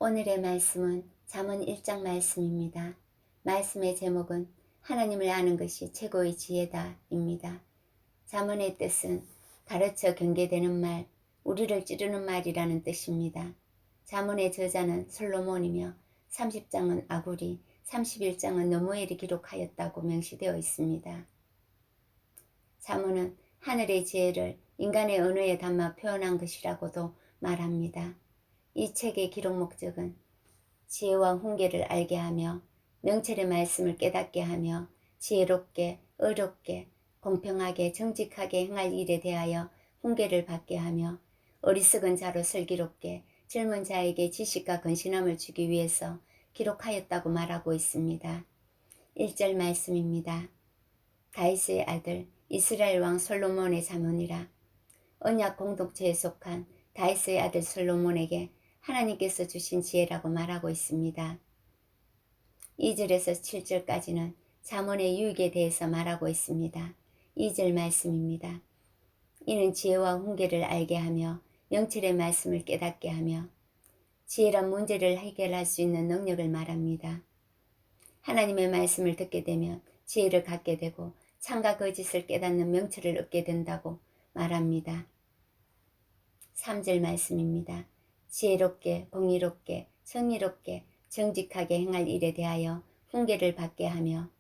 오늘의 말씀은 잠언 1장 말씀입니다. 말씀의 제목은 하나님을 아는 것이 최고의 지혜다 입니다. 잠언의 뜻은 가르쳐 경계되는 말, 우리를 찌르는 말이라는 뜻입니다. 잠언의 저자는 솔로몬이며 30장은 아굴이, 31장은 너무엘이 기록하였다고 명시되어 있습니다. 잠언은 하늘의 지혜를 인간의 언어에 담아 표현한 것이라고도 말합니다. 이 책의 기록 목적은 지혜와 훈계를 알게 하며 명철의 말씀을 깨닫게 하며 지혜롭게, 의롭게, 공평하게, 정직하게 행할 일에 대하여 훈계를 받게 하며 어리석은 자로 슬기롭게 젊은 자에게 지식과 건신함을 주기 위해서 기록하였다고 말하고 있습니다. 1절 말씀입니다. 다윗의 아들 이스라엘 왕 솔로몬의 잠언이라. 언약 공동체에 속한 다윗의 아들 솔로몬에게 하나님께서 주신 지혜라고 말하고 있습니다. 2절에서 7절까지는 잠언의 유익에 대해서 말하고 있습니다. 2절 말씀입니다. 이는 지혜와 훈계를 알게 하며 명철의 말씀을 깨닫게 하며 지혜란 문제를 해결할 수 있는 능력을 말합니다. 하나님의 말씀을 듣게 되면 지혜를 갖게 되고 참과 거짓을 깨닫는 명철을 얻게 된다고 말합니다. 3절 말씀입니다. 지혜롭게, 공의롭게, 정의롭게, 정직하게 행할 일에 대하여 훈계를 받게 하며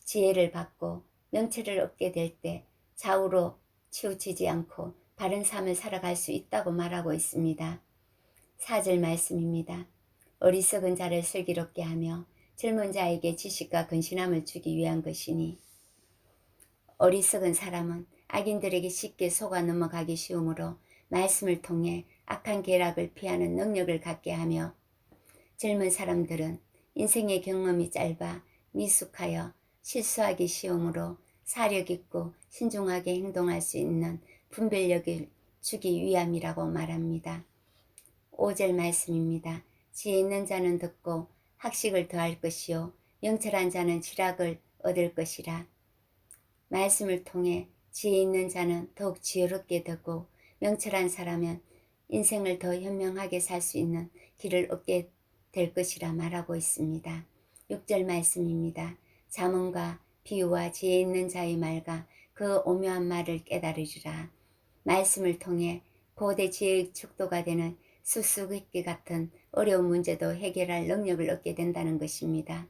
지혜를 받고 명철을 얻게 될 때 좌우로 치우치지 않고 바른 삶을 살아갈 수 있다고 말하고 있습니다. 4절 말씀입니다. 어리석은 자를 슬기롭게 하며 젊은 자에게 지식과 근신함을 주기 위한 것이니. 어리석은 사람은 악인들에게 쉽게 속아 넘어가기 쉬우므로 말씀을 통해 악한 계략을 피하는 능력을 갖게 하며 젊은 사람들은 인생의 경험이 짧아 미숙하여 실수하기 쉬우므로 사력 있고 신중하게 행동할 수 있는 분별력을 주기 위함이라고 말합니다. 5절 말씀입니다. 지혜 있는 자는 듣고 학식을 더할 것이요 명철한 자는 지략을 얻을 것이라. 말씀을 통해 지혜 있는 자는 더욱 지혜롭게 듣고 명철한 사람은 인생을 더 현명하게 살 수 있는 길을 얻게 될 것이라 말하고 있습니다. 6절 말씀입니다. 잠언과 비유와 지혜 있는 자의 말과 그 오묘한 말을 깨달으리라. 말씀을 통해 고대 지혜의 척도가 되는 수수께끼 같은 어려운 문제도 해결할 능력을 얻게 된다는 것입니다.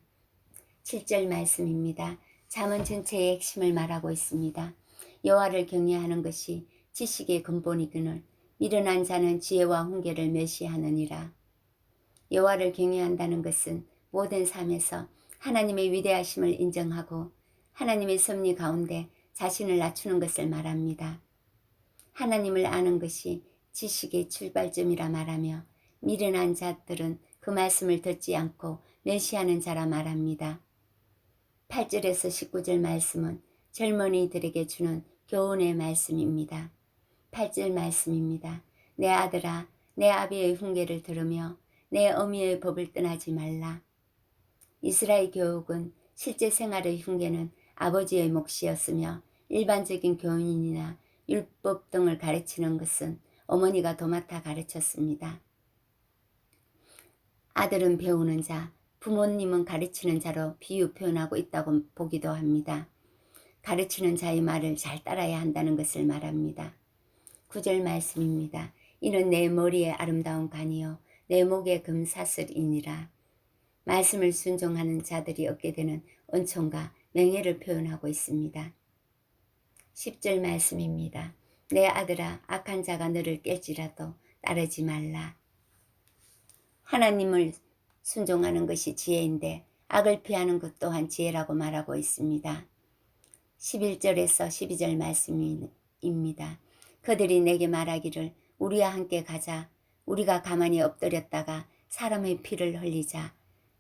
7절 말씀입니다. 잠언 전체의 핵심을 말하고 있습니다. 여호와를 경외하는 것이 지식의 근본이거늘 미련한 자는 지혜와 훈계를 멸시하느니라. 여호와를 경외한다는 것은 모든 삶에서 하나님의 위대하심을 인정하고 하나님의 섭리 가운데 자신을 낮추는 것을 말합니다. 하나님을 아는 것이 지식의 출발점이라 말하며 미련한 자들은 그 말씀을 듣지 않고 멸시하는 자라 말합니다. 8절에서 19절 말씀은 젊은이들에게 주는 교훈의 말씀입니다. 8절 말씀입니다. 내 아들아, 내 아비의 훈계를 들으며 내 어미의 법을 떠나지 말라. 이스라엘 교육은 실제 생활의 훈계는 아버지의 몫이었으며 일반적인 교훈이나 율법 등을 가르치는 것은 어머니가 도맡아 가르쳤습니다. 아들은 배우는 자, 부모님은 가르치는 자로 비유 표현하고 있다고 보기도 합니다. 가르치는 자의 말을 잘 따라야 한다는 것을 말합니다. 9절 말씀입니다. 이는 내 머리에 아름다운 관이요 내 목에 금사슬이니라. 말씀을 순종하는 자들이 얻게 되는 은총과 명예를 표현하고 있습니다. 10절 말씀입니다. 내 아들아, 악한 자가 너를 깰지라도 따르지 말라. 하나님을 순종하는 것이 지혜인데 악을 피하는 것 또한 지혜라고 말하고 있습니다. 11절에서 12절 말씀입니다. 그들이 내게 말하기를 우리와 함께 가자. 우리가 가만히 엎드렸다가 사람의 피를 흘리자.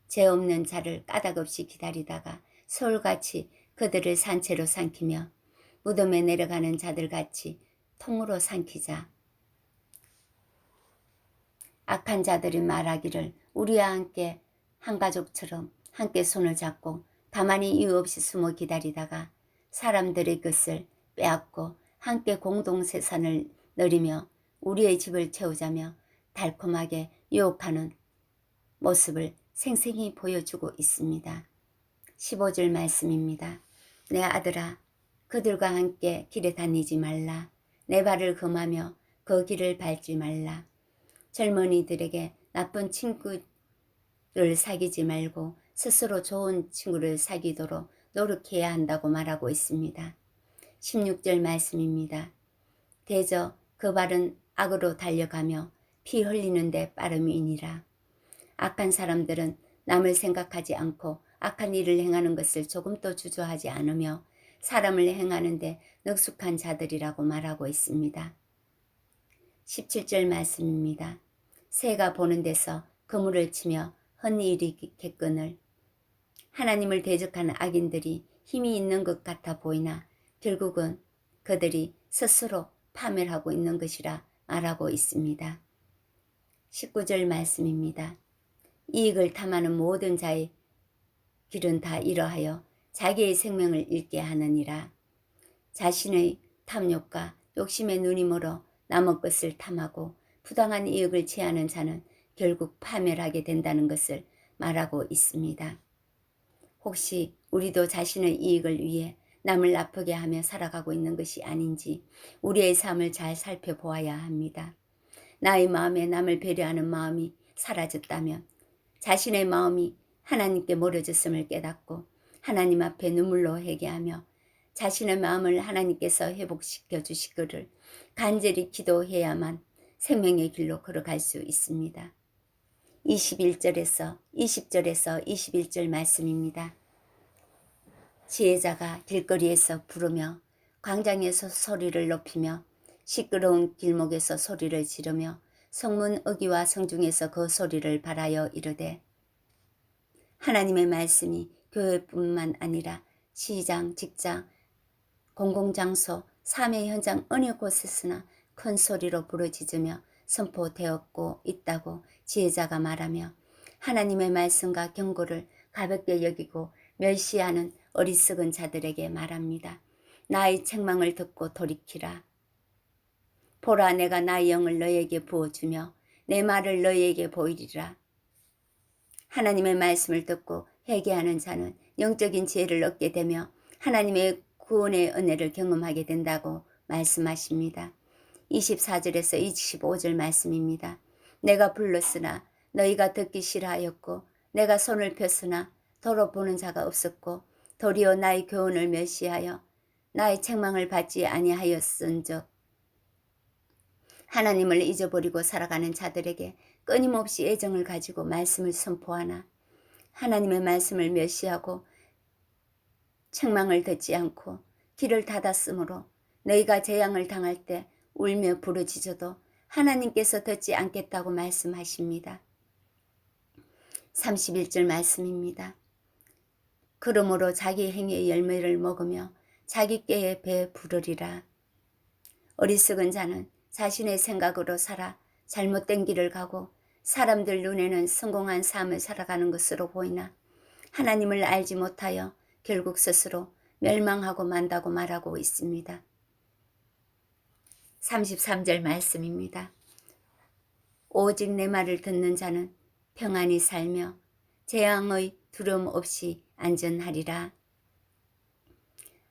죄 없는 자를 까닭없이 기다리다가 서울같이 그들을 산채로 삼키며 무덤에 내려가는 자들같이 통으로 삼키자. 악한 자들이 말하기를 우리와 함께 한 가족처럼 함께 손을 잡고 가만히 이유 없이 숨어 기다리다가 사람들의 것을 빼앗고 함께 공동세산을 누리며 우리의 집을 채우자며 달콤하게 유혹하는 모습을 생생히 보여주고 있습니다. 15절 말씀입니다. 내 아들아, 그들과 함께 길에 다니지 말라. 내 발을 금하며 그 길을 밟지 말라. 젊은이들에게 나쁜 친구를 사귀지 말고 스스로 좋은 친구를 사귀도록 노력해야 한다고 말하고 있습니다. 16절 말씀입니다. 대저 그 발은 악으로 달려가며 피 흘리는데 빠름이니라. 악한 사람들은 남을 생각하지 않고 악한 일을 행하는 것을 조금도 주저하지 않으며 사람을 행하는데 능숙한 자들이라고 말하고 있습니다. 17절 말씀입니다. 새가 보는 데서 그물을 치며 헛일이겠거늘. 하나님을 대적하는 악인들이 힘이 있는 것 같아 보이나 결국은 그들이 스스로 파멸하고 있는 것이라 말하고 있습니다. 19절 말씀입니다. 이익을 탐하는 모든 자의 길은 다 이러하여 자기의 생명을 잃게 하느니라. 자신의 탐욕과 욕심의 눈이 멀어 남의 것을 탐하고 부당한 이익을 취하는 자는 결국 파멸하게 된다는 것을 말하고 있습니다. 혹시 우리도 자신의 이익을 위해 남을 아프게 하며 살아가고 있는 것이 아닌지 우리의 삶을 잘 살펴보아야 합니다. 나의 마음에 남을 배려하는 마음이 사라졌다면 자신의 마음이 하나님께 멀어졌음을 깨닫고 하나님 앞에 눈물로 회개하며 자신의 마음을 하나님께서 회복시켜 주시기를 간절히 기도해야만 생명의 길로 걸어갈 수 있습니다. 21절에서 20절에서 21절 말씀입니다. 지혜자가 길거리에서 부르며 광장에서 소리를 높이며 시끄러운 길목에서 소리를 지르며 성문 어귀와 성중에서 그 소리를 발하여 이르되 하나님의 말씀이 교회뿐만 아니라 시장, 직장, 공공장소, 삶의 현장 어느 곳에서나 큰 소리로 부르짖으며 선포되었고 있다고 지혜자가 말하며 하나님의 말씀과 경고를 가볍게 여기고 멸시하는 어리석은 자들에게 말합니다. 나의 책망을 듣고 돌이키라. 보라, 내가 나의 영을 너에게 부어주며 내 말을 너에게 보이리라. 하나님의 말씀을 듣고 회개하는 자는 영적인 지혜를 얻게 되며 하나님의 구원의 은혜를 경험하게 된다고 말씀하십니다. 24절에서 25절 말씀입니다. 내가 불렀으나 너희가 듣기 싫어하였고 내가 손을 폈으나 도로 보는 자가 없었고 도리어 나의 교훈을 멸시하여 나의 책망을 받지 아니하였은즉 하나님을 잊어버리고 살아가는 자들에게 끊임없이 애정을 가지고 말씀을 선포하나 하나님의 말씀을 멸시하고 책망을 듣지 않고 길을 닫았으므로 너희가 재앙을 당할 때 울며 부르짖어도 하나님께서 듣지 않겠다고 말씀하십니다. 31절 말씀입니다. 그러므로 자기 행위의 열매를 먹으며 자기 꾀에 배 부르리라. 어리석은 자는 자신의 생각으로 살아 잘못된 길을 가고 사람들 눈에는 성공한 삶을 살아가는 것으로 보이나 하나님을 알지 못하여 결국 스스로 멸망하고 만다고 말하고 있습니다. 33절 말씀입니다. 오직 내 말을 듣는 자는 평안히 살며 재앙의 두려움 없이 안전하리라.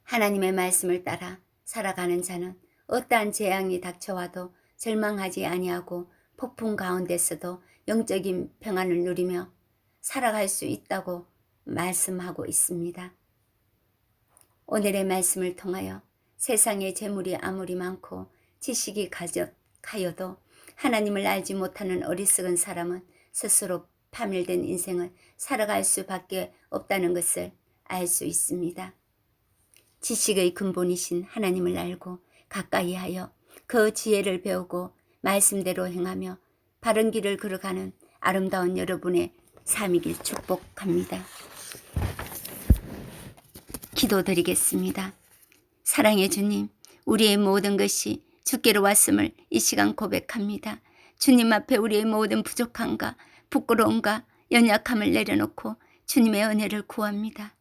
하나님의 말씀을 따라 살아가는 자는 어떠한 재앙이 닥쳐와도 절망하지 아니하고 폭풍 가운데서도 영적인 평안을 누리며 살아갈 수 있다고 말씀하고 있습니다. 오늘의 말씀을 통하여 세상의 재물이 아무리 많고 지식이 가득하여도 하나님을 알지 못하는 어리석은 사람은 스스로 파멸된 인생을 살아갈 수밖에 없다는 것을 알 수 있습니다. 지식의 근본이신 하나님을 알고 가까이 하여 그 지혜를 배우고 말씀대로 행하며 바른 길을 걸어가는 아름다운 여러분의 삶이길 축복합니다. 기도드리겠습니다. 사랑의 주님, 우리의 모든 것이 주께로 왔음을 이 시간 고백합니다. 주님 앞에 우리의 모든 부족함과 부끄러움과 연약함을 내려놓고 주님의 은혜를 구합니다.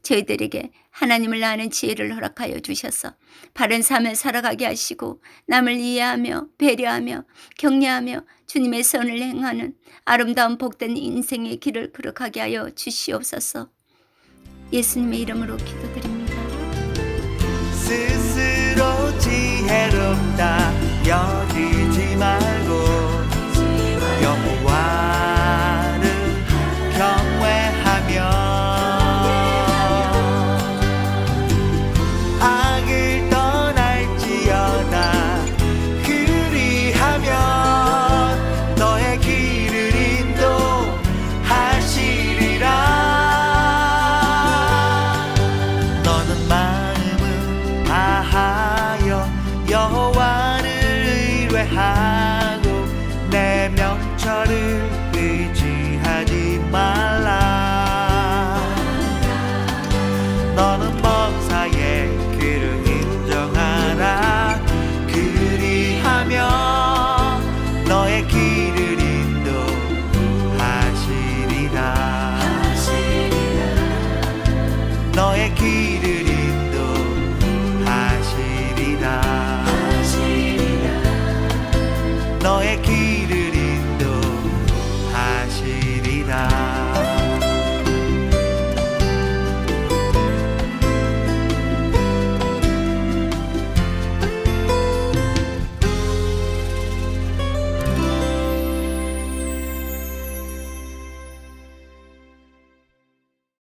저희들에게 하나님을 아는 지혜를 허락하여 주셔서 바른 삶을 살아가게 하시고 남을 이해하며 배려하며 격려하며 주님의 선을 행하는 아름다운 복된 인생의 길을 걸어가게 하여 주시옵소서. 예수님의 이름으로 기도드립니다. 스스로 지혜롭다 여기지 말고 여호와를 경외하며 악을 떠날지어다. 그리하면 너의 길을 인도하시리라. 너는 마음을 다하여 여호와를 의뢰하고 내 명철을 의지하지 말라. 너는 범사의 그를 인정하라. 그리하면 너의 길을 인도하시리라. 너의 길을 인도하시리라. 너의 길을 인도하시리라.